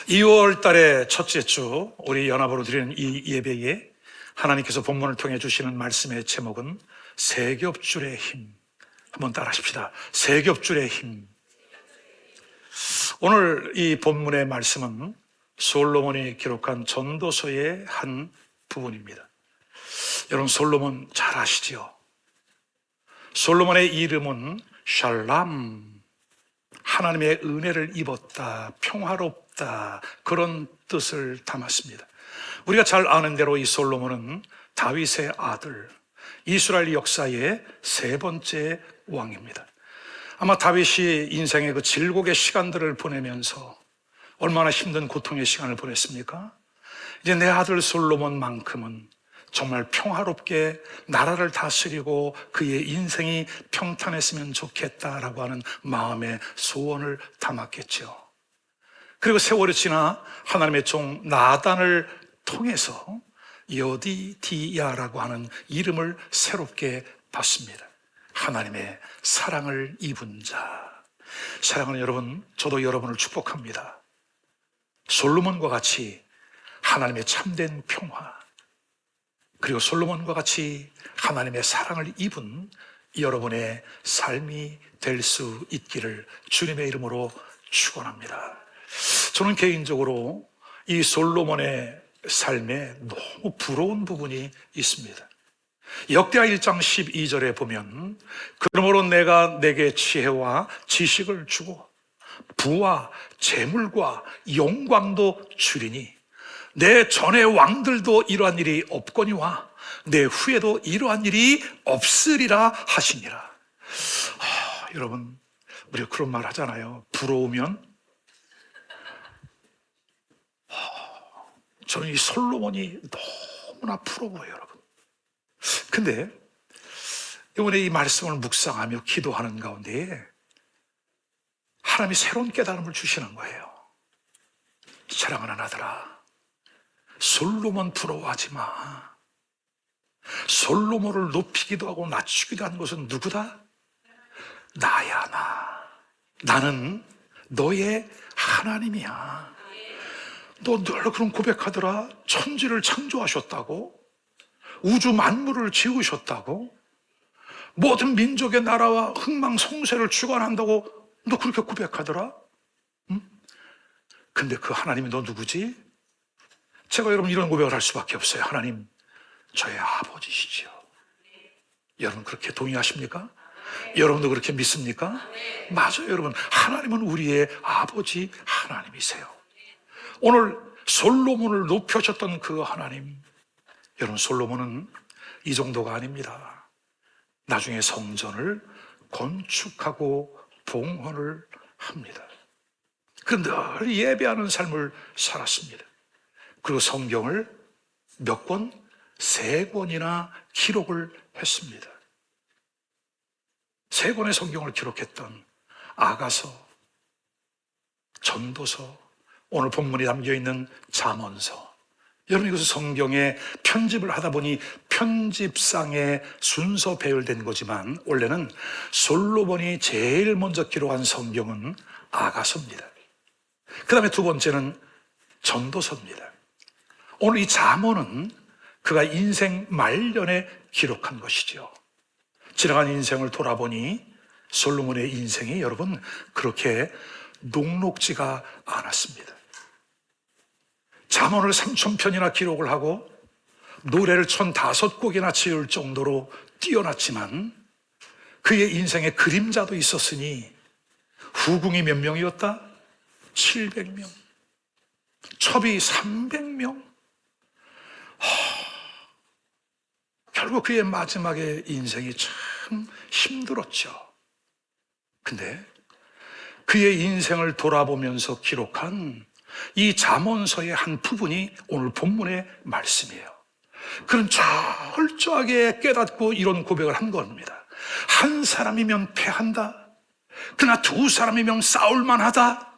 2월 달의 첫째 주 우리 연합으로 드리는 이 예배에 하나님께서 본문을 통해 주시는 말씀의 제목은 세겹줄의 힘. 한번 따라 하십시다. 세겹줄의 힘. 오늘 이 본문의 말씀은 솔로몬이 기록한 전도서의 한 부분입니다. 여러분, 솔로몬 잘 아시지요? 솔로몬의 이름은 샬람, 하나님의 은혜를 입었다, 평화롭다, 그런 뜻을 담았습니다. 우리가 잘 아는 대로 이 솔로몬은 다윗의 아들, 이스라엘 역사의 세 번째 왕입니다. 아마 다윗이 인생의 그 질곡의 시간들을 보내면서 얼마나 힘든 고통의 시간을 보냈습니까? 이제 내 아들 솔로몬만큼은 정말 평화롭게 나라를 다스리고 그의 인생이 평탄했으면 좋겠다라고 하는 마음의 소원을 담았겠죠. 그리고 세월이 지나 하나님의 종 나단을 통해서 여디디야라고 하는 이름을 새롭게 받습니다. 하나님의 사랑을 입은 자. 사랑하는 여러분, 저도 여러분을 축복합니다. 솔로몬과 같이 하나님의 참된 평화, 그리고 솔로몬과 같이 하나님의 사랑을 입은 여러분의 삶이 될 수 있기를 주님의 이름으로 축원합니다. 저는 개인적으로 이 솔로몬의 삶에 너무 부러운 부분이 있습니다. 역대하 1장 12절에 보면 그러므로 내가 내게 지혜와 지식을 주고 부와 재물과 영광도 주리니 내 전의 왕들도 이러한 일이 없거니와 내 후에도 이러한 일이 없으리라 하시니라. 여러분, 우리가 그런 말 하잖아요. 부러우면 저는 이 솔로몬이 너무나 부러워요, 여러분. 근데 이번에 이 말씀을 묵상하며 기도하는 가운데 하나님이 새로운 깨달음을 주시는 거예요. 사랑하는 아들아, 솔로몬 부러워하지 마. 솔로몬을 높이기도 하고 낮추기도 한 것은 누구다? 나야, 나. 나는 너의 하나님이야. 너 늘 그런 고백하더라. 천지를 창조하셨다고, 우주 만물을 지으셨다고, 모든 민족의 나라와 흥망성쇠를 주관한다고 너 그렇게 고백하더라. 응? 근데 그 하나님이 너 누구지? 제가 여러분 이런 고백을 할 수밖에 없어요. 하나님, 저의 아버지시죠. 여러분 그렇게 동의하십니까? 여러분도 그렇게 믿습니까? 맞아요, 여러분. 하나님은 우리의 아버지 하나님이세요. 오늘 솔로몬을 높여줬던 그 하나님, 여러분 솔로몬은 이 정도가 아닙니다. 나중에 성전을 건축하고 봉헌을 합니다. 그 늘 예배하는 삶을 살았습니다. 그리고 성경을 몇 권? 3권이나 기록을 했습니다. 3권의 성경을 기록했던 아가서, 전도서, 오늘 본문에 담겨있는 잠언서. 여러분, 이것은 성경에 편집을 하다 보니 편집상의 순서 배열된 거지만 원래는 솔로몬이 제일 먼저 기록한 성경은 아가서입니다. 그 다음에 두 번째는 전도서입니다. 오늘 이 잠언은 그가 인생 말년에 기록한 것이죠. 지나간 인생을 돌아보니 솔로몬의 인생이 여러분 그렇게 녹록지가 않았습니다. 잠언을 3000편이나 기록을 하고 노래를 1005곡이나 지을 정도로 뛰어났지만 그의 인생에 그림자도 있었으니 후궁이 몇 명이었다? 700명. 첩이 300명. 결국 그의 마지막에 인생이 참 힘들었죠. 근데 그의 인생을 돌아보면서 기록한 이 잠언서의 한 부분이 오늘 본문의 말씀이에요. 그는 철저하게 깨닫고 이런 고백을 한 겁니다. 한 사람이면 패한다. 그러나 두 사람이면 싸울만하다.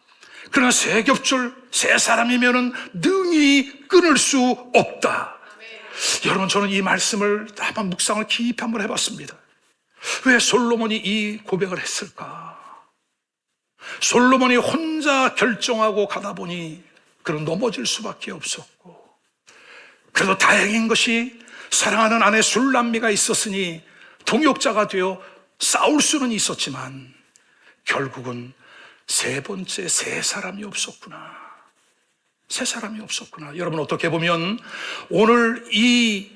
그러나 세 겹줄, 세 사람이면 능히 끊을 수 없다. 여러분, 저는 이 말씀을 한번 묵상을 깊이 한번 해봤습니다. 왜 솔로몬이 이 고백을 했을까? 솔로몬이 혼자 결정하고 가다 보니 그는 넘어질 수밖에 없었고, 그래도 다행인 것이 사랑하는 아내 술람미가 있었으니 동역자가 되어 싸울 수는 있었지만 결국은 세 번째 세 사람이 없었구나. 세 사람이 없었구나. 여러분, 어떻게 보면 오늘 이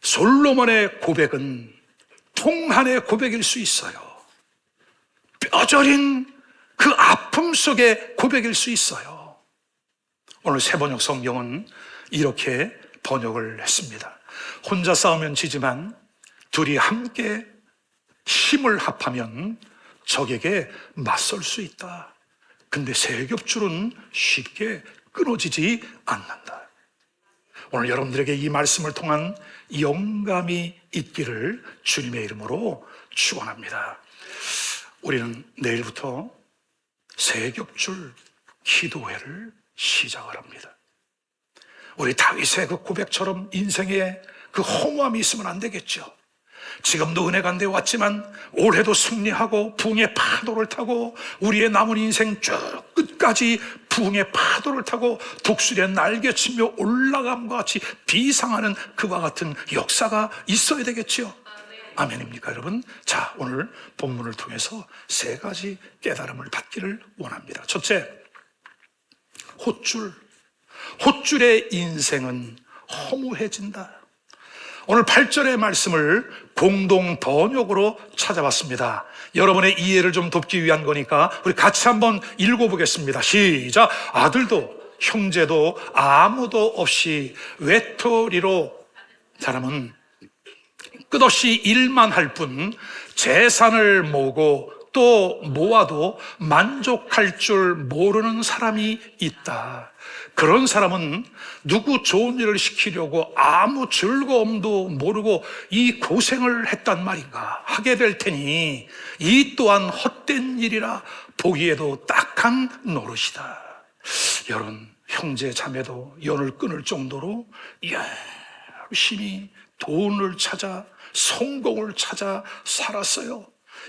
솔로몬의 고백은 통한의 고백일 수 있어요. 뼈저린 그 아픔 속의 고백일 수 있어요. 오늘 새번역 성경은 이렇게 번역을 했습니다. 혼자 싸우면 지지만 둘이 함께 힘을 합하면 적에게 맞설 수 있다. 근데 세 겹줄은 쉽게 끊어지지 않는다. 오늘 여러분들에게 이 말씀을 통한 영감이 있기를 주님의 이름으로 축원합니다. 우리는 내일부터 세 겹줄 기도회를 시작을 합니다. 우리 다윗의 그 고백처럼 인생에 그 허무함이 있으면 안 되겠죠. 지금도 은혜 가운데 왔지만 올해도 승리하고 부흥의 파도를 타고 우리의 남은 인생 쭉 끝까지 부흥의 파도를 타고 독수리의 날개치며 올라감과 같이 비상하는 그와 같은 역사가 있어야 되겠죠. 아멘입니까, 여러분? 자, 오늘 본문을 통해서 세 가지 깨달음을 받기를 원합니다. 첫째, 헛줄의 인생은 허무해진다. 오늘 8절의 말씀을 공동 번역으로 찾아봤습니다. 여러분의 이해를 좀 돕기 위한 거니까 우리 같이 한번 읽어보겠습니다. 시작. 아들도 형제도 아무도 없이 외톨이로 사람은 끝없이 일만 할 뿐 재산을 모으고 또 모아도 만족할 줄 모르는 사람이 있다. 그런 사람은 누구 좋은 일을 시키려고 아무 즐거움도 모르고 이 고생을 했단 말인가 하게 될 테니 이 또한 헛된 일이라 보기에도 딱한 노릇이다. 여러분, 형제 자매도 연을 끊을 정도로 열심히 돈을 찾아 성공을 찾아 살았어요.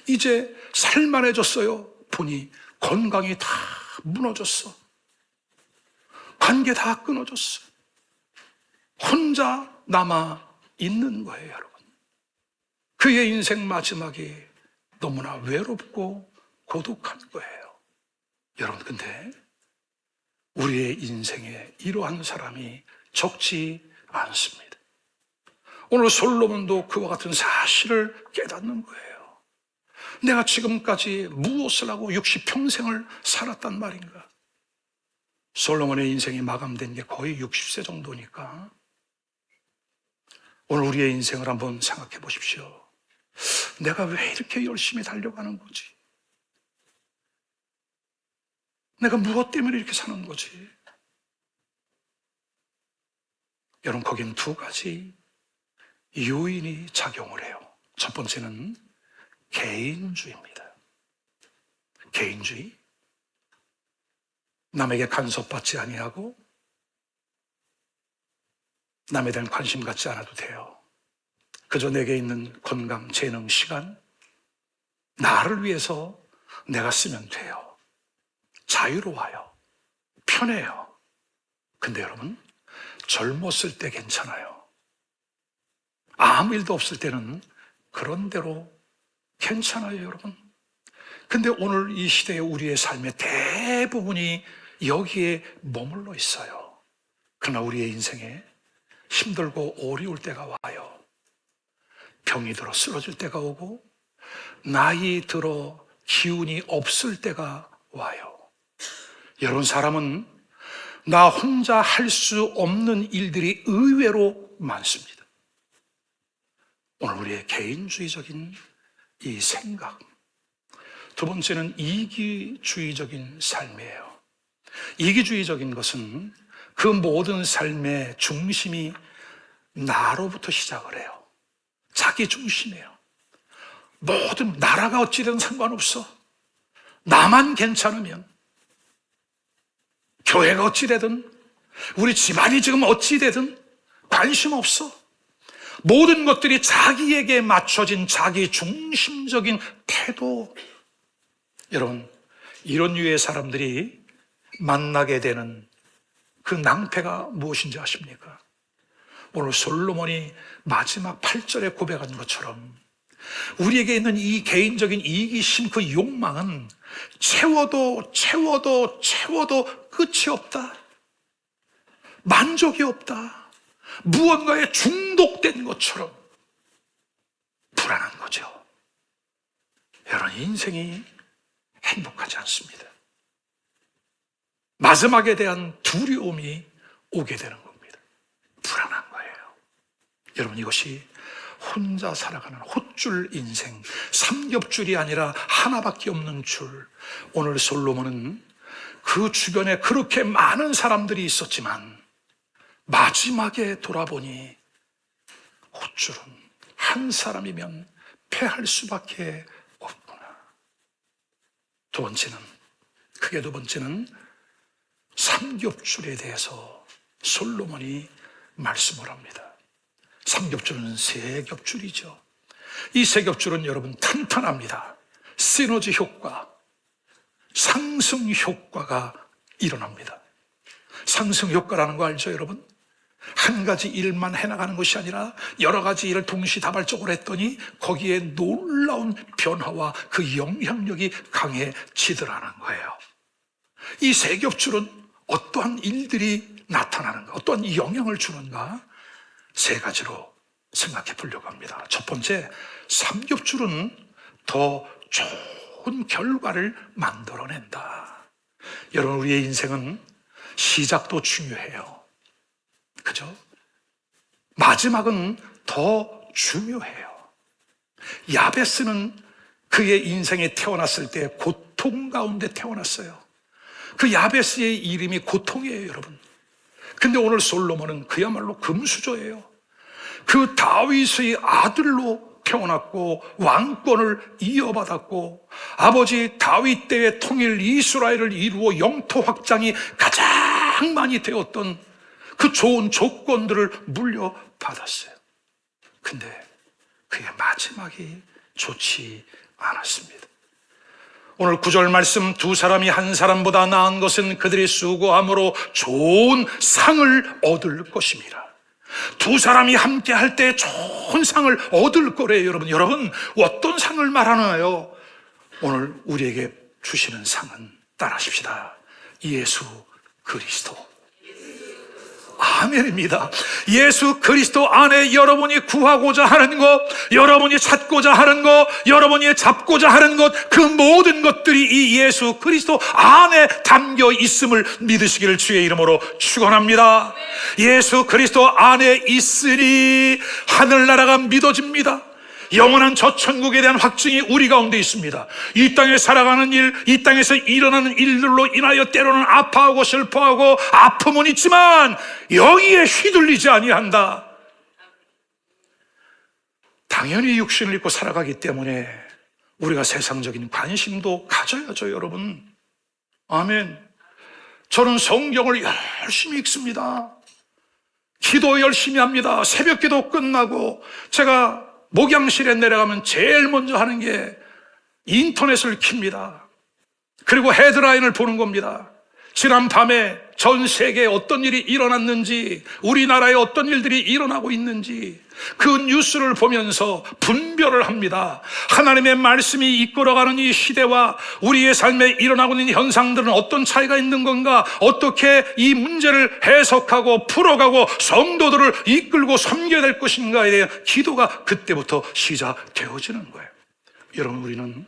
이제 살만해졌어요. 보니 건강이 다 무너졌어. 관계 다 끊어졌어. 혼자 남아 있는 거예요, 여러분. 그의 인생 마지막이 너무나 외롭고 고독한 거예요. 여러분, 근데 우리의 인생에 이러한 사람이 적지 않습니다. 오늘 솔로몬도 그와 같은 사실을 깨닫는 거예요. 내가 지금까지 무엇을 하고 60평생을 살았단 말인가? 솔로몬의 인생이 마감된 게 거의 60세 정도니까 오늘 우리의 인생을 한번 생각해 보십시오. 내가 왜 이렇게 열심히 달려가는 거지? 내가 무엇 때문에 이렇게 사는 거지? 여러분, 거긴 두 가지 요인이 작용을 해요. 첫 번째는 개인주의입니다. 개인주의. 남에게 간섭받지 아니하고 남에 대한 관심 갖지 않아도 돼요. 그저 내게 있는 건강, 재능, 시간, 나를 위해서 내가 쓰면 돼요. 자유로워요. 편해요. 근데 여러분, 젊었을 때 괜찮아요. 아무 일도 없을 때는 그런 대로 괜찮아요, 여러분. 근데 오늘 이 시대의 우리의 삶의 대부분이 여기에 머물러 있어요. 그러나 우리의 인생에 힘들고 어려울 때가 와요. 병이 들어 쓰러질 때가 오고 나이 들어 기운이 없을 때가 와요. 여러분, 사람은 나 혼자 할 수 없는 일들이 의외로 많습니다. 오늘 우리의 개인주의적인 이 생각. 두 번째는 이기주의적인 삶이에요. 이기주의적인 것은 그 모든 삶의 중심이 나로부터 시작을 해요. 자기 중심이에요. 모든 나라가 어찌되든 상관없어. 나만 괜찮으면, 교회가 어찌되든, 우리 집안이 지금 어찌되든 관심 없어. 모든 것들이 자기에게 맞춰진 자기 중심적인 태도. 여러분, 이런 류의 사람들이 만나게 되는 그 낭패가 무엇인지 아십니까? 오늘 솔로몬이 마지막 8절에 고백한 것처럼 우리에게 있는 이 개인적인 이기심, 그 욕망은 채워도 끝이 없다. 만족이 없다. 무언가에 중독된 것처럼 불안한 거죠. 여러분, 인생이 행복하지 않습니다. 마지막에 대한 두려움이 오게 되는 겁니다. 불안한 거예요. 여러분, 이것이 혼자 살아가는 헛줄 인생, 삼겹줄이 아니라 하나밖에 없는 줄. 오늘 솔로몬은 그 주변에 그렇게 많은 사람들이 있었지만 마지막에 돌아보니 헛줄은 한 사람이면 패할 수밖에 없구나. 크게 두 번째는 삼겹줄에 대해서 솔로몬이 말씀을 합니다. 삼겹줄은 세 겹줄이죠. 이 세 겹줄은 여러분 탄탄합니다. 시너지 효과, 상승 효과가 일어납니다. 상승 효과라는 거 알죠, 여러분? 한 가지 일만 해나가는 것이 아니라 여러 가지 일을 동시다발적으로 했더니 거기에 놀라운 변화와 그 영향력이 강해지더라는 거예요. 이 세 겹줄은 어떠한 일들이 나타나는가, 어떠한 영향을 주는가, 세 가지로 생각해 보려고 합니다. 첫 번째, 삼겹줄은 더 좋은 결과를 만들어낸다. 여러분, 우리의 인생은 시작도 중요해요. 그죠? 마지막은 더 중요해요. 야베스는 그의 인생에 태어났을 때 고통 가운데 태어났어요. 그 야베스의 이름이 고통이에요, 여러분. 근데 오늘 솔로몬은 그야말로 금수저예요. 그 다윗의 아들로 태어났고 왕권을 이어받았고 아버지 다윗 때의 통일 이스라엘을 이루어 영토 확장이 가장 많이 되었던 그 좋은 조건들을 물려받았어요. 근데 그의 마지막이 좋지 않았습니다. 오늘 9절 말씀, 두 사람이 한 사람보다 나은 것은 그들의 수고함으로 좋은 상을 얻을 것입니다. 두 사람이 함께 할 때 좋은 상을 얻을 거래요, 여러분. 여러분, 어떤 상을 말하나요? 오늘 우리에게 주시는 상은 따라하십시다. 예수 그리스도. 아멘입니다. 예수 그리스도 안에 여러분이 구하고자 하는 것, 여러분이 찾고자 하는 것, 여러분이 잡고자 하는 것, 그 모든 것들이 이 예수 그리스도 안에 담겨 있음을 믿으시기를 주의 이름으로 축원합니다. 예수 그리스도 안에 있으니 하늘나라가 믿어집니다. 영원한 저 천국에 대한 확증이 우리 가운데 있습니다. 이 땅에 살아가는 일, 이 땅에서 일어나는 일들로 인하여 때로는 아파하고 슬퍼하고 아픔은 있지만 여기에 휘둘리지 아니한다. 당연히 육신을 입고 살아가기 때문에 우리가 세상적인 관심도 가져야죠, 여러분. 아멘. 저는 성경을 열심히 읽습니다. 기도 열심히 합니다. 새벽 기도 끝나고 제가 목양실에 내려가면 제일 먼저 하는 게 인터넷을 켭니다. 그리고 헤드라인을 보는 겁니다. 지난 밤에 전 세계에 어떤 일이 일어났는지, 우리나라에 어떤 일들이 일어나고 있는지 그 뉴스를 보면서 분별을 합니다. 하나님의 말씀이 이끌어가는 이 시대와 우리의 삶에 일어나고 있는 현상들은 어떤 차이가 있는 건가, 어떻게 이 문제를 해석하고 풀어가고 성도들을 이끌고 섬겨야 될 것인가에 대한 기도가 그때부터 시작되어지는 거예요. 여러분, 우리는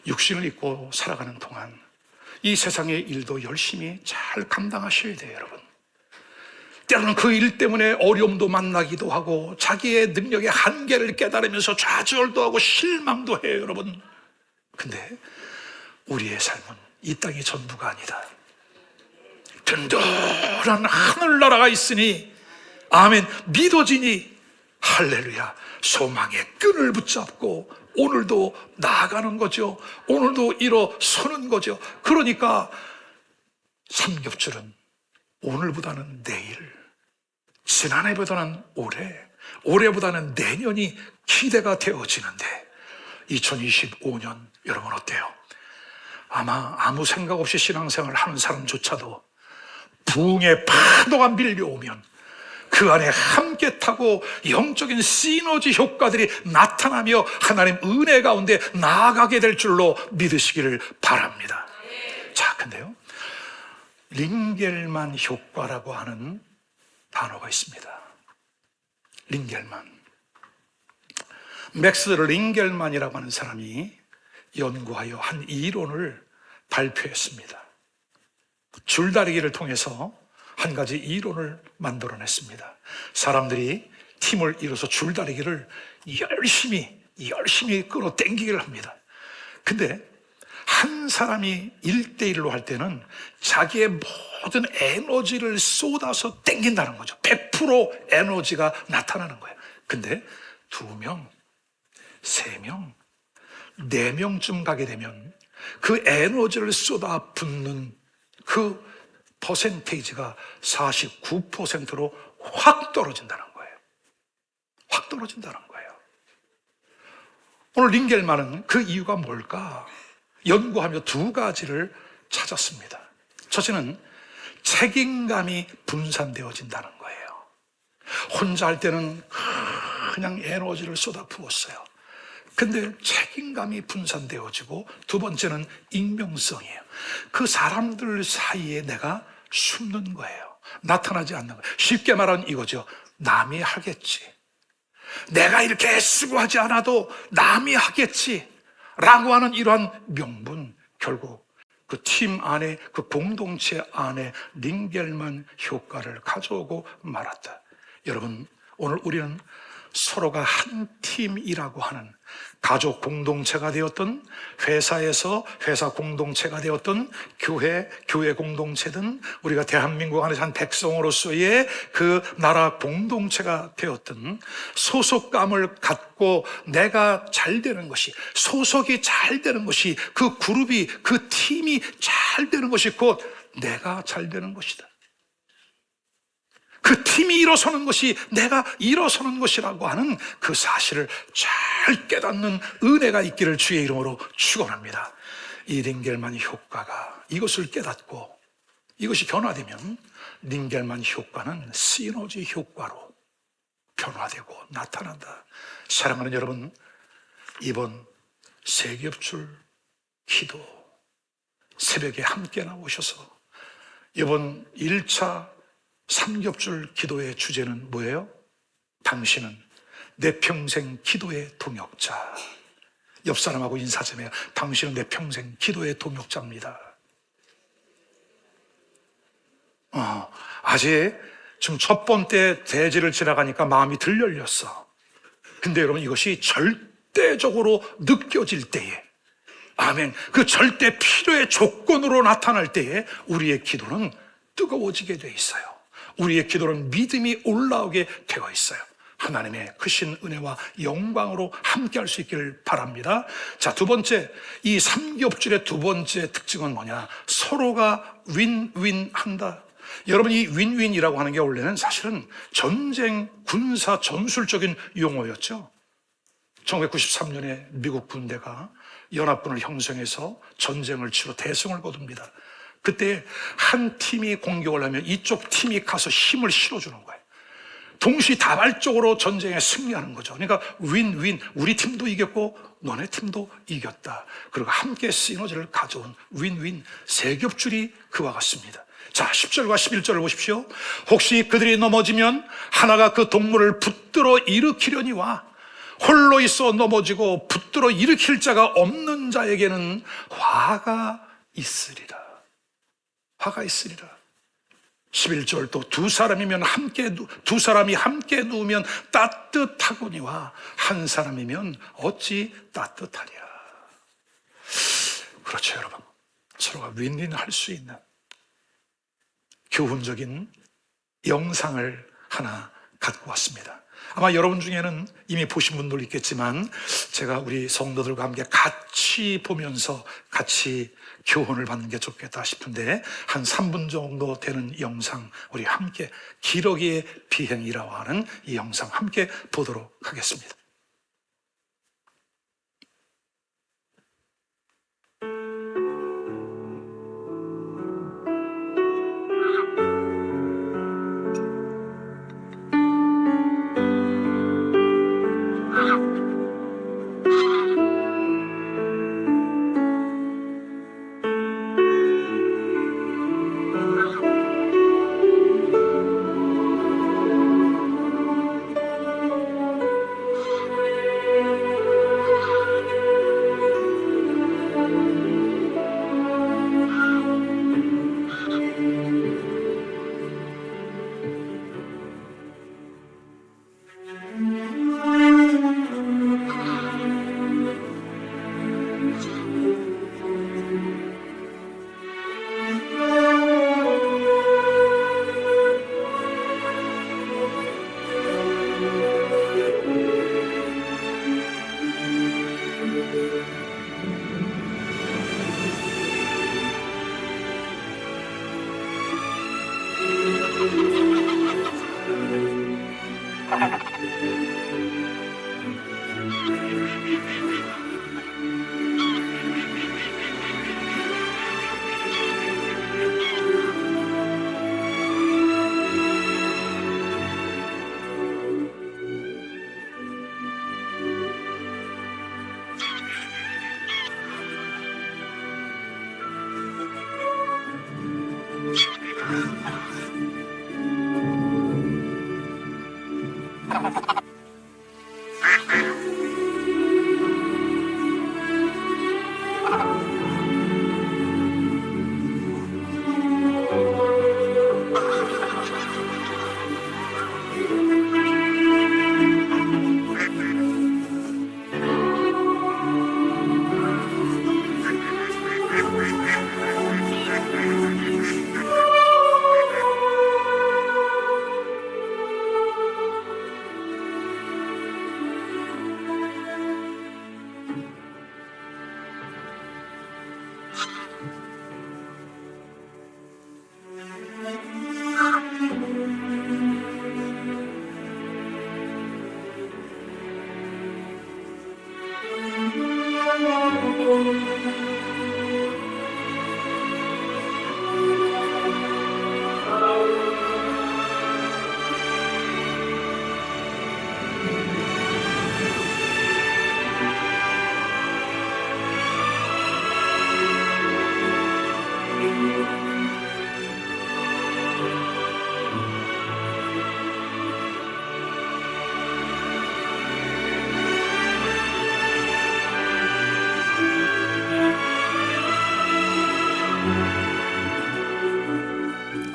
육신을 입고 살아가는 동안 이 세상의 일도 열심히 잘 감당하셔야 돼요, 여러분. 때로는 그 일 때문에 어려움도 만나기도 하고 자기의 능력의 한계를 깨달으면서 좌절도 하고 실망도 해요, 여러분. 근데 우리의 삶은 이 땅이 전부가 아니다. 든든한 하늘나라가 있으니, 아멘, 믿어지니 할렐루야, 소망의 끈을 붙잡고 오늘도 나아가는 거죠. 오늘도 일어서는 거죠. 그러니까 삼겹줄은 오늘보다는 내일, 지난해보다는 올해, 올해보다는 내년이 기대가 되어지는데 2025년 여러분 어때요? 아마 아무 생각 없이 신앙생활을 하는 사람조차도 부흥의 파도가 밀려오면 그 안에 함께 타고 영적인 시너지 효과들이 나타나며 하나님 은혜 가운데 나아가게 될 줄로 믿으시기를 바랍니다. 자, 근데요, 링겔만 효과라고 하는 단어가 있습니다. 링겔만. 맥스 링겔만이라고 하는 사람이 연구하여 한 이론을 발표했습니다. 줄다리기를 통해서 한 가지 이론을 만들어냈습니다. 사람들이 팀을 이뤄서 줄다리기를 열심히 끌어당기기를 합니다. 근데 한 사람이 1대1로 할 때는 자기의 모든 에너지를 쏟아서 당긴다는 거죠. 100% 에너지가 나타나는 거예요. 근데 2명, 3명, 4명쯤 가게 되면 그 에너지를 쏟아붓는 그 퍼센테이지가 49%로 확 떨어진다는 거예요. 확 떨어진다는 거예요. 오늘 링겔만은 그 이유가 뭘까? 연구하며 2가지를 찾았습니다. 첫째는 책임감이 분산되어진다는 거예요. 혼자 할 때는 그냥 에너지를 쏟아부었어요. 근데 책임감이 분산되어지고, 2번째는 익명성이에요. 그 사람들 사이에 내가 숨는 거예요. 나타나지 않는 거예요. 쉽게 말하면 이거죠. 남이 하겠지. 내가 이렇게 애쓰고 하지 않아도 남이 하겠지. 라고 하는 이러한 명분, 결국 그 팀 안에, 그 공동체 안에 링겔만 효과를 가져오고 말았다. 여러분, 오늘 우리는 서로가 한 팀이라고 하는 가족 공동체가 되었던, 회사에서 회사 공동체가 되었던, 교회 공동체든, 우리가 대한민국 안에서 한 백성으로서의 그 나라 공동체가 되었던, 소속감을 갖고 내가 잘 되는 것이, 소속이 잘 되는 것이, 그 그룹이, 그 팀이 잘 되는 것이 곧 내가 잘 되는 것이다. 그 팀이 일어서는 것이 내가 일어서는 것이라고 하는 그 사실을 잘 깨닫는 은혜가 있기를 주의 이름으로 축원합니다. 이 링겔만 효과가, 이것을 깨닫고 이것이 변화되면 링겔만 효과는 시너지 효과로 변화되고 나타난다. 사랑하는 여러분, 이번 세겹줄 기도 새벽에 함께 나오셔서 이번 1차 삼겹줄 기도의 주제는 뭐예요? 당신은 내 평생 기도의 동역자. 옆 사람하고 인사 좀 해요. 당신은 내 평생 기도의 동역자입니다. 아직 지금 첫 번째 대지를 지나가니까 마음이 들 열렸어. 근데 여러분, 이것이 절대적으로 느껴질 때에, 아멘, 그 절대 필요의 조건으로 나타날 때에 우리의 기도는 뜨거워지게 돼 있어요. 우리의 기도는 믿음이 올라오게 되어 있어요. 하나님의 크신 은혜와 영광으로 함께 할 수 있기를 바랍니다. 자, 2번째, 이 삼겹줄의 2번째 특징은 뭐냐? 서로가 윈윈 한다. 여러분, 이 윈윈이라고 하는 게 원래는 사실은 전쟁, 군사, 전술적인 용어였죠. 1993년에 미국 군대가 연합군을 형성해서 전쟁을 치러 대승을 거둡니다. 그때 한 팀이 공격을 하면 이쪽 팀이 가서 힘을 실어주는 거예요. 동시다발적으로 전쟁에 승리하는 거죠. 그러니까 윈윈, 우리 팀도 이겼고 너네 팀도 이겼다. 그리고 함께 시너지를 가져온 윈윈, 세겹줄이 그와 같습니다. 자, 10절과 11절을 보십시오. 혹시 그들이 넘어지면 하나가 그 동물을 붙들어 일으키려니와 홀로 있어 넘어지고 붙들어 일으킬 자가 없는 자에게는 화가 있으리라. 화가 있으리라. 11절 또 두 사람이 함께 누우면 따뜻하거니와 한 사람이면 어찌 따뜻하랴. 그렇죠, 여러분. 서로가 윈윈할 수 있는 교훈적인 영상을 하나 갖고 왔습니다. 아마 여러분 중에는 이미 보신 분도 있겠지만 제가 우리 성도들과 함께 같이 보면서 같이 교훈을 받는 게 좋겠다 싶은데 한 3분 정도 되는 영상, 우리 함께 기러기의 비행이라고 하는 이 영상 함께 보도록 하겠습니다.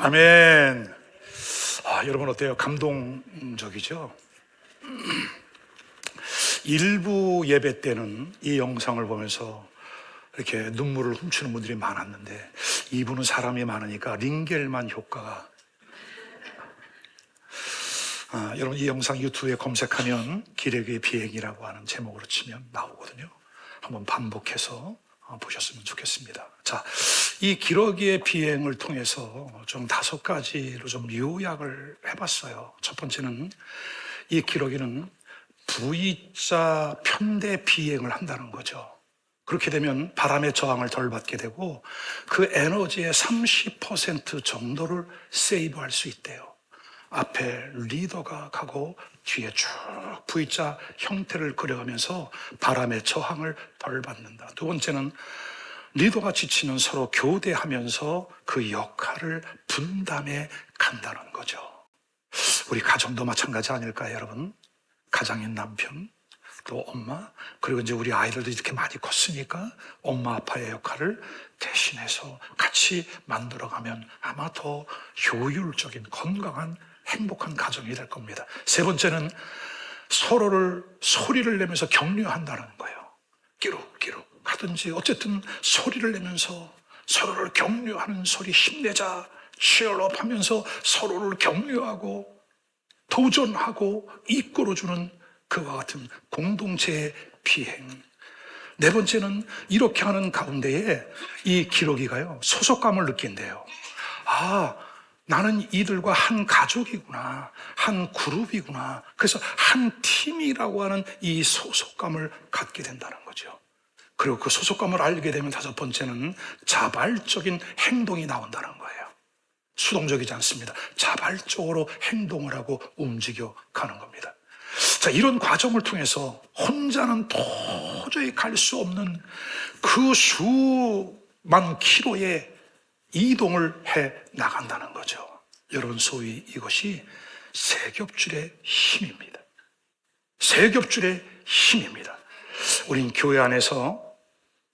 아멘. 여러분 어때요? 감동적이죠? 일부 예배 때는 이 영상을 보면서 이렇게 눈물을 훔치는 분들이 많았는데 2부는 사람이 많으니까 링겔만 효과가 여러분 이 영상 유튜브에 검색하면 기력의 비행이라고 하는 제목으로 치면 나오거든요. 한번 반복해서 보셨으면 좋겠습니다. 자, 이 기러기의 비행을 통해서 좀 5가지로 좀 요약을 해봤어요. 첫 번째는 이 기러기는 V자 편대 비행을 한다는 거죠. 그렇게 되면 바람의 저항을 덜 받게 되고 그 에너지의 30% 정도를 세이브할 수 있대요. 앞에 리더가 가고 뒤에 쭉 V자 형태를 그려가면서 바람의 저항을 덜 받는다. 두 번째는 리더가 지치면 서로 교대하면서 그 역할을 분담해 간다는 거죠. 우리 가정도 마찬가지 아닐까요, 여러분? 가장인 남편, 또 엄마, 그리고 이제 우리 아이들도 이렇게 많이 컸으니까 엄마 아빠의 역할을 대신해서 같이 만들어가면 아마 더 효율적인 건강한 행복한 가정이 될 겁니다. 세 번째는 서로를 소리를 내면서 격려한다는 거예요. 끼룩끼룩 하든지 어쨌든 소리를 내면서 서로를 격려하는 소리, 힘내자, cheer업 하면서 서로를 격려하고 도전하고 이끌어주는 그와 같은 공동체의 비행. 네 번째는 이렇게 하는 가운데에 이 기러기가요, 소속감을 느낀대요. 나는 이들과 한 가족이구나, 한 그룹이구나. 그래서 한 팀이라고 하는 이 소속감을 갖게 된다는 거죠. 그리고 그 소속감을 알게 되면 5번째는 자발적인 행동이 나온다는 거예요. 수동적이지 않습니다. 자발적으로 행동을 하고 움직여 가는 겁니다. 자, 이런 과정을 통해서 혼자는 도저히 갈 수 없는 그 수만 킬로의 이동을 해 나간다는 거죠. 여러분, 소위 이것이 세겹줄의 힘입니다. 세겹줄의 힘입니다. 우린 교회 안에서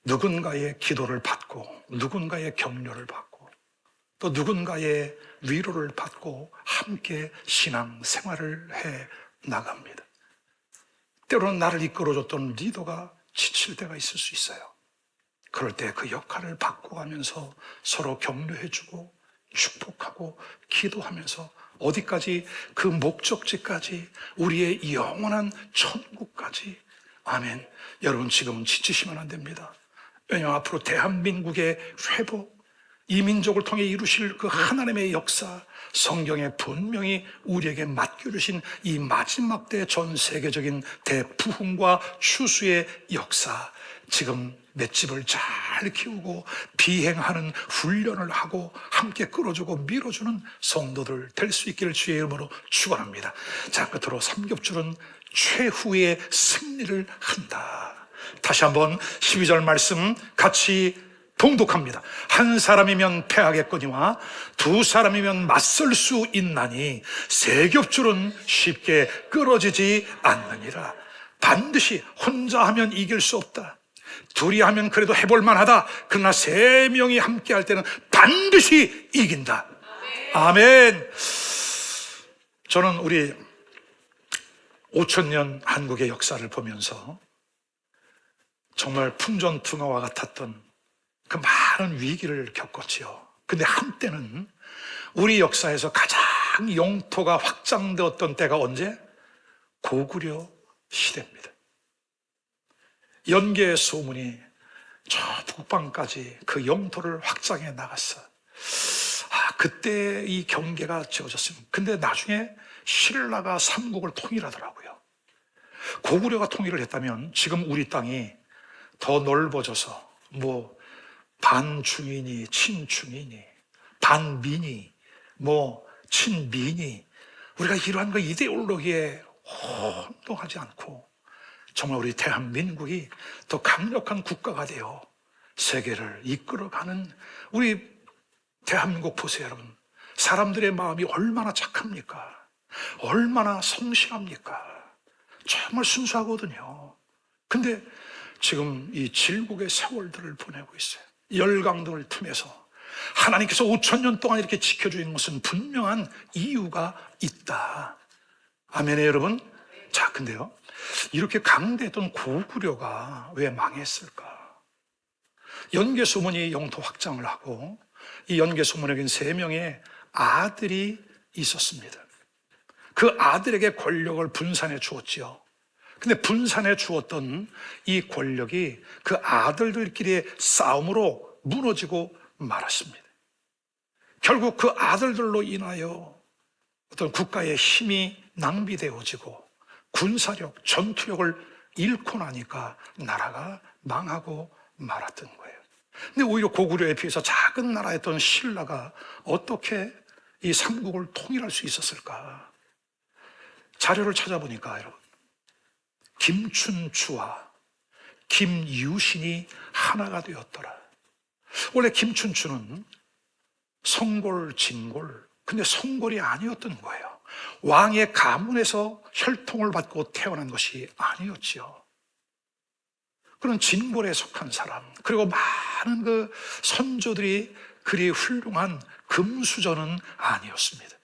누군가의 기도를 받고 누군가의 격려를 받고 또 누군가의 위로를 받고 함께 신앙 생활을 해 나갑니다. 때로는 나를 이끌어줬던 리더가 지칠 때가 있을 수 있어요. 그럴 때 그 역할을 바꿔가면서 서로 격려해주고 축복하고 기도하면서 어디까지, 그 목적지까지, 우리의 영원한 천국까지. 아멘. 여러분, 지금은 지치시면 안 됩니다. 왜냐하면 앞으로 대한민국의 회복, 이 민족을 통해 이루실 그 하나님의 역사, 성경에 분명히 우리에게 맡겨주신 이 마지막 때 전 세계적인 대부흥과 추수의 역사, 지금 맷집을 잘 키우고 비행하는 훈련을 하고 함께 끌어주고 밀어주는 성도들 될 수 있기를 주의 이름으로 축원합니다. 자, 끝으로 삼겹줄은 최후의 승리를 한다. 다시 한번 12절 말씀 같이 봉독합니다. 한 사람이면 패하겠거니와 두 사람이면 맞설 수 있나니 세 겹줄은 쉽게 끊어지지 않느니라. 반드시 혼자 하면 이길 수 없다. 둘이 하면 그래도 해볼 만하다. 그러나 세 명이 함께 할 때는 반드시 이긴다. 아멘. 저는 우리 5,000년 한국의 역사를 보면서 정말 풍전풍화와 같았던 그 많은 위기를 겪었지요. 근데 한때는 우리 역사에서 가장 영토가 확장되었던 때가 언제? 고구려 시대입니다. 연개의 소문이 저 북방까지 그 영토를 확장해 나갔어. 그때 이 경계가 지어졌습니다. 근데 나중에 신라가 삼국을 통일하더라고요. 고구려가 통일을 했다면 지금 우리 땅이 더 넓어져서 반중이니 친중이니 반민이 친민이 우리가 이러한 그 이데올로기에 혼동하지 않고 정말 우리 대한민국이 더 강력한 국가가 되어 세계를 이끌어가는 우리 대한민국 보세요, 여러분. 사람들의 마음이 얼마나 착합니까? 얼마나 성실합니까? 정말 순수하거든요. 근데 지금 이 질국의 세월들을 보내고 있어요. 열강등을 틈에서 하나님께서 5,000년 동안 이렇게 지켜주는 것은 분명한 이유가 있다. 아멘이에요, 여러분? 자, 근데요, 이렇게 강대했던 고구려가 왜 망했을까? 연개소문이 영토 확장을 하고 이 연개소문에겐 3명의 아들이 있었습니다. 그 아들에게 권력을 분산해 주었지요. 근데 분산해 주었던 이 권력이 그 아들들끼리의 싸움으로 무너지고 말았습니다. 결국 그 아들들로 인하여 어떤 국가의 힘이 낭비되어지고 군사력, 전투력을 잃고 나니까 나라가 망하고 말았던 거예요. 근데 오히려 고구려에 비해서 작은 나라였던 신라가 어떻게 이 삼국을 통일할 수 있었을까? 자료를 찾아보니까 여러분, 김춘추와 김유신이 하나가 되었더라. 원래 김춘추는 성골, 진골, 근데 성골이 아니었던 거예요. 왕의 가문에서 혈통을 받고 태어난 것이 아니었지요. 그런 진골에 속한 사람, 그리고 많은 그 선조들이 그리 훌륭한 금수저는 아니었습니다.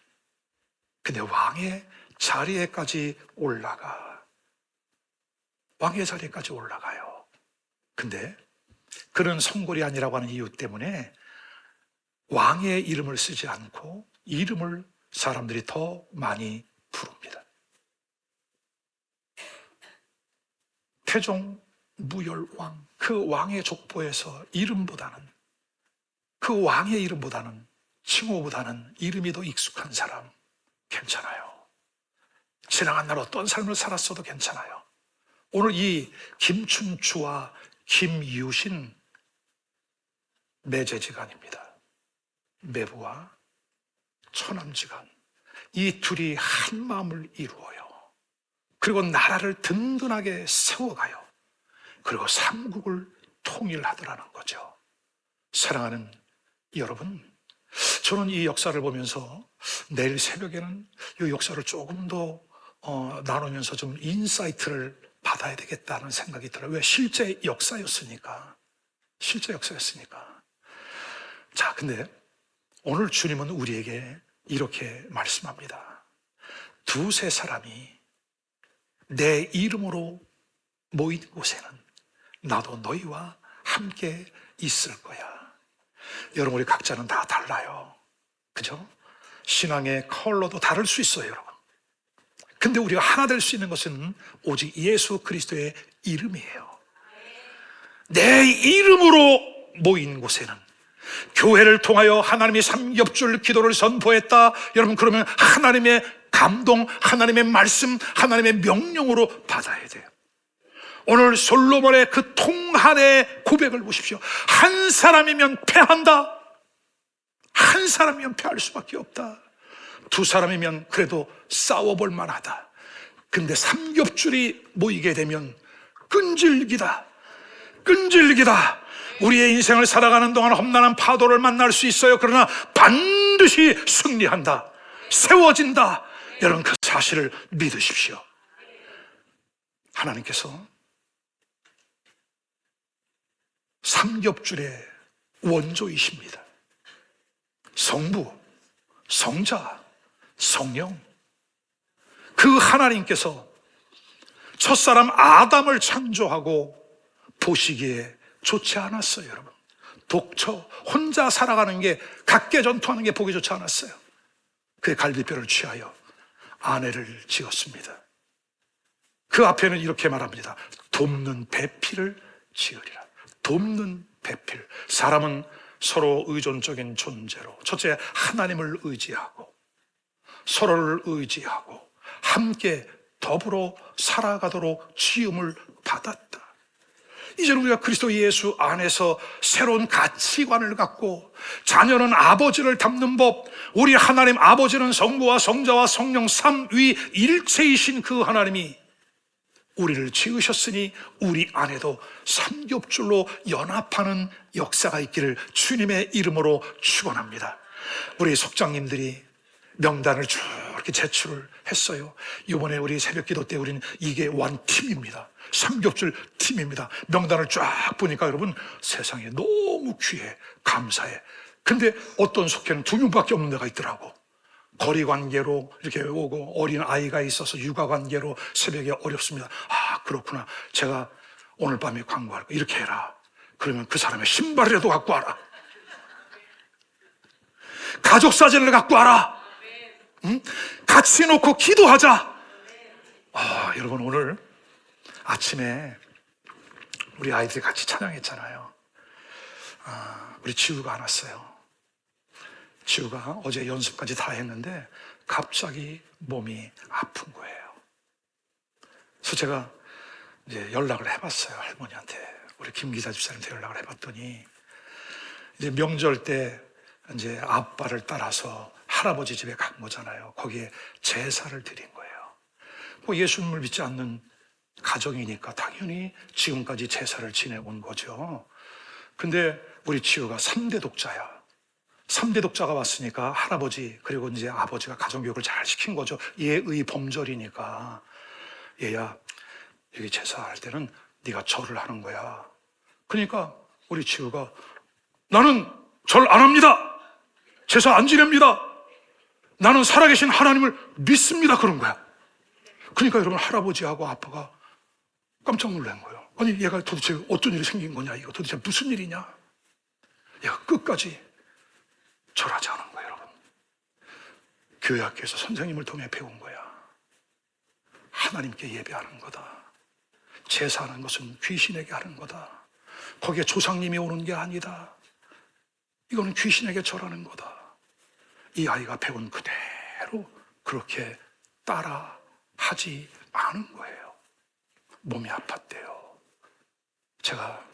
근데 왕의 자리에까지 올라가요. 근데 그런 성골이 아니라고 하는 이유 때문에 왕의 이름을 쓰지 않고 이름을 사람들이 더 많이 부릅니다. 태종 무열왕, 그 왕의 족보에서 그 왕의 이름보다는 칭호보다는 이름이 더 익숙한 사람 괜찮아요. 지나간 날 어떤 삶을 살았어도 괜찮아요. 오늘 이 김춘추와 김유신 매제지간입니다. 매부와 처남지간, 이 둘이 한 마음을 이루어요. 그리고 나라를 든든하게 세워가요. 그리고 삼국을 통일하더라는 거죠. 사랑하는 여러분, 저는 이 역사를 보면서 내일 새벽에는 이 역사를 조금 더 나누면서 좀 인사이트를 받아야 되겠다는 생각이 들어요. 왜? 실제 역사였으니까. 자, 근데 오늘 주님은 우리에게 이렇게 말씀합니다. 두세 사람이 내 이름으로 모인 곳에는 나도 너희와 함께 있을 거야. 여러분, 우리 각자는 다 달라요. 그죠? 신앙의 컬러도 다를 수 있어요, 여러분. 근데 우리가 하나 될 수 있는 것은 오직 예수 그리스도의 이름이에요. 내 이름으로 모인 곳에는, 교회를 통하여 하나님이 삼겹줄 기도를 선포했다. 여러분, 그러면 하나님의 감동, 하나님의 말씀, 하나님의 명령으로 받아야 돼요. 오늘 솔로몬의 그 통한의 고백을 보십시오. 한 사람이면 패한다. 한 사람이면 패할 수밖에 없다. 두 사람이면 그래도 싸워볼 만하다. 근데 삼겹줄이 모이게 되면 끈질기다. 끈질기다. 우리의 인생을 살아가는 동안 험난한 파도를 만날 수 있어요. 그러나 반드시 승리한다. 세워진다. 여러분, 그 사실을 믿으십시오. 하나님께서 삼겹줄의 원조이십니다. 성부, 성자, 성령. 그 하나님께서 첫사람 아담을 창조하고 보시기에 좋지 않았어요, 여러분. 독처, 혼자 살아가는 게, 각계전투하는 게 보기 좋지 않았어요. 그의 갈비뼈를 취하여 아내를 지었습니다. 그 앞에는 이렇게 말합니다. 돕는 배필을 지으리라. 돕는 배필. 사람은 서로 의존적인 존재로, 첫째 하나님을 의지하고 서로를 의지하고 함께 더불어 살아가도록 지음을 받았다. 이제는 우리가 그리스도 예수 안에서 새로운 가치관을 갖고, 자녀는 아버지를 닮는 법, 우리 하나님 아버지는 성부와 성자와 성령 삼위일체이신 그 하나님이 우리를 지으셨으니 우리 안에도 삼겹줄로 연합하는 역사가 있기를 주님의 이름으로 축원합니다. 우리 속장님들이 명단을 쭉 이렇게 제출을 했어요. 이번에 우리 새벽기도 때 우리는 이게 원팀입니다. 삼겹줄 팀입니다. 명단을 쫙 보니까 여러분, 세상에 너무 귀해, 감사해. 근데 어떤 속회는 2명밖에 없는 데가 있더라고. 거리관계로 이렇게 오고, 어린 아이가 있어서 육아관계로 새벽에 어렵습니다. 아, 그렇구나. 제가 오늘 밤에 광고할 거 이렇게 해라. 그러면 그 사람의 신발이라도 갖고 와라. 가족 사진을 갖고 와라. 응? 같이 놓고 기도하자. 아, 여러분, 오늘 아침에 우리 아이들이 같이 찬양했잖아요. 우리 지우가 안 왔어요. 지우가 어제 연습까지 다 했는데 갑자기 몸이 아픈 거예요. 그래서 제가 이제 연락을 해봤어요, 할머니한테. 우리 김 기자 집사님한테 연락을 해봤더니, 이제 명절 때 이제 아빠를 따라서 할아버지 집에 간 거잖아요. 거기에 제사를 드린 거예요. 뭐 예수님을 믿지 않는 가정이니까 당연히 지금까지 제사를 지내온 거죠. 근데 우리 지우가 3대 독자야. 3대 독자가 왔으니까 할아버지 그리고 이제 아버지가 가정교육을 잘 시킨 거죠. 예의 범절이니까. 얘야, 여기 제사할 때는 네가 절을 하는 거야. 그러니까 우리 지우가, 나는 절 안 합니다. 제사 안 지냅니다. 나는 살아계신 하나님을 믿습니다. 그런 거야. 그러니까 여러분, 할아버지하고 아빠가 깜짝 놀란 거예요. 아니, 얘가 도대체 어떤 일이 생긴 거냐, 이거 도대체 무슨 일이냐. 얘가 끝까지 절하지 않은 거예요, 여러분. 교회 학교에서 선생님을 통해 배운 거야. 하나님께 예배하는 거다. 제사하는 것은 귀신에게 하는 거다. 거기에 조상님이 오는 게 아니다. 이거는 귀신에게 절하는 거다. 이 아이가 배운 그대로 그렇게 따라 하지 않은 거예요. 몸이 아팠대요. 제가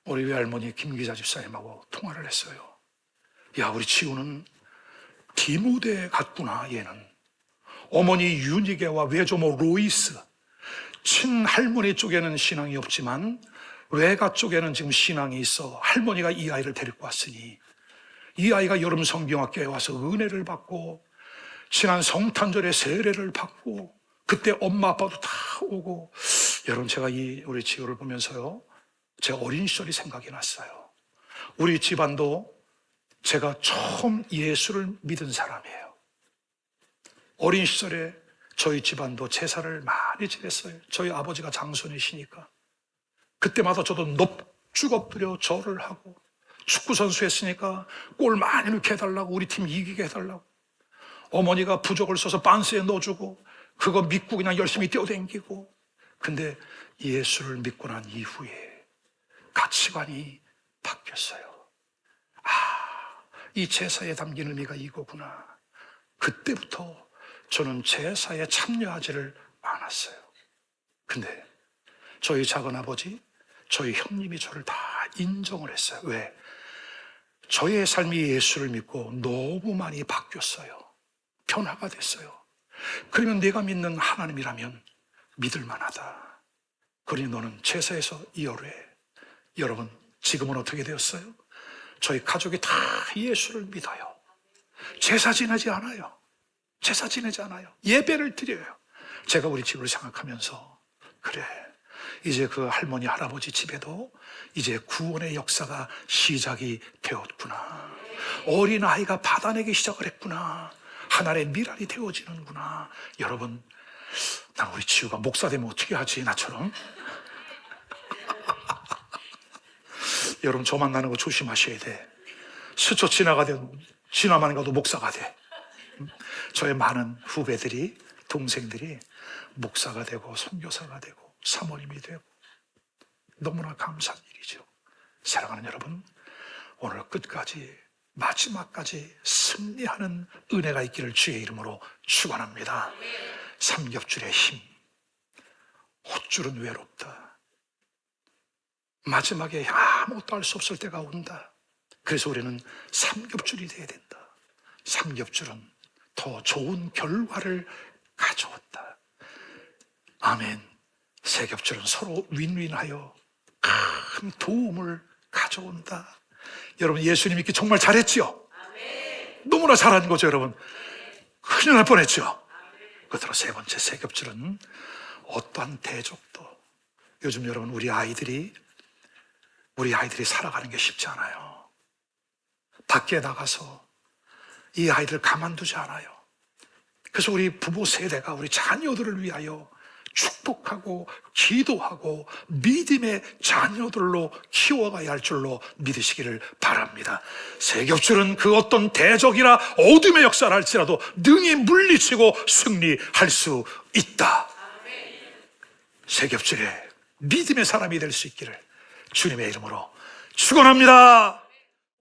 우리 외할머니 김 기자 집사님하고 통화를 했어요. 야, 우리 지우는 디모데 같구나, 얘는. 어머니 유니게와 외조모 로이스, 친할머니 쪽에는 신앙이 없지만 외가 쪽에는 지금 신앙이 있어. 할머니가 이 아이를 데리고 왔으니 이 아이가 여름 성경학교에 와서 은혜를 받고 지난 성탄절에 세례를 받고 그때 엄마 아빠도 다 오고. 여러분, 제가 이 우리 지우를 보면서요, 제 어린 시절이 생각이 났어요. 우리 집안도 제가 처음 예수를 믿은 사람이에요. 어린 시절에 저희 집안도 제사를 많이 지냈어요. 저희 아버지가 장손이시니까. 그때마다 저도 넙죽 엎드려 절을 하고, 축구선수 했으니까 골 많이 넣게 해달라고, 우리 팀 이기게 해달라고. 어머니가 부적을 써서 반스에 넣어주고 그거 믿고 그냥 열심히 뛰어다니고. 근데 예수를 믿고 난 이후에 가치관이 바뀌었어요. 아, 이 제사에 담긴 의미가 이거구나. 그때부터 저는 제사에 참여하지를 않았어요. 근데 저희 작은아버지, 저희 형님이 저를 다 인정을 했어요. 왜? 저의 삶이 예수를 믿고 너무 많이 바뀌었어요. 변화가 됐어요. 그러면 내가 믿는 하나님이라면 믿을 만하다. 그러니 너는 제사에서 이어래. 여러분, 지금은 어떻게 되었어요? 저희 가족이 다 예수를 믿어요. 제사 지내지 않아요. 제사 지내지 않아요. 예배를 드려요. 제가 우리 집을 생각하면서, 그래, 이제 그 할머니, 할아버지 집에도 이제 구원의 역사가 시작이 되었구나. 어린아이가 받아내기 시작을 했구나. 하나의 미랄이 되어지는구나. 여러분, 난 우리 지우가 목사 되면 어떻게 하지, 나처럼? 여러분, 저 만나는 거 조심하셔야 돼. 스쳐 지나만 가도 목사가 돼. 저의 많은 후배들이, 동생들이 목사가 되고 선교사가 되고 사모님이 되고 너무나 감사한 일이죠. 사랑하는 여러분, 오늘 끝까지 마지막까지 승리하는 은혜가 있기를 주의 이름으로 축원합니다. 삼겹줄의 힘, 헛줄은 외롭다. 마지막에 아무것도 할 수 없을 때가 온다. 그래서 우리는 삼겹줄이 돼야 된다. 삼겹줄은 더 좋은 결과를 가져왔다. 아멘. 세 겹줄은 서로 윈윈하여 큰 도움을 가져온다. 여러분, 예수님 믿기 정말 잘했지요? 너무나 잘한 거죠, 여러분. 큰일 날 뻔했죠. 끝으로 세 번째, 세 겹줄은 어떠한 대적도. 요즘 여러분, 우리 아이들이 살아가는 게 쉽지 않아요. 밖에 나가서 이 아이들 가만두지 않아요. 그래서 우리 부모 세대가 우리 자녀들을 위하여 축복하고 기도하고 믿음의 자녀들로 키워가야 할 줄로 믿으시기를 바랍니다. 세 겹줄은 그 어떤 대적이나 어둠의 역사를 할지라도 능히 물리치고 승리할 수 있다. 세 겹줄에 믿음의 사람이 될 수 있기를 주님의 이름으로 축원합니다.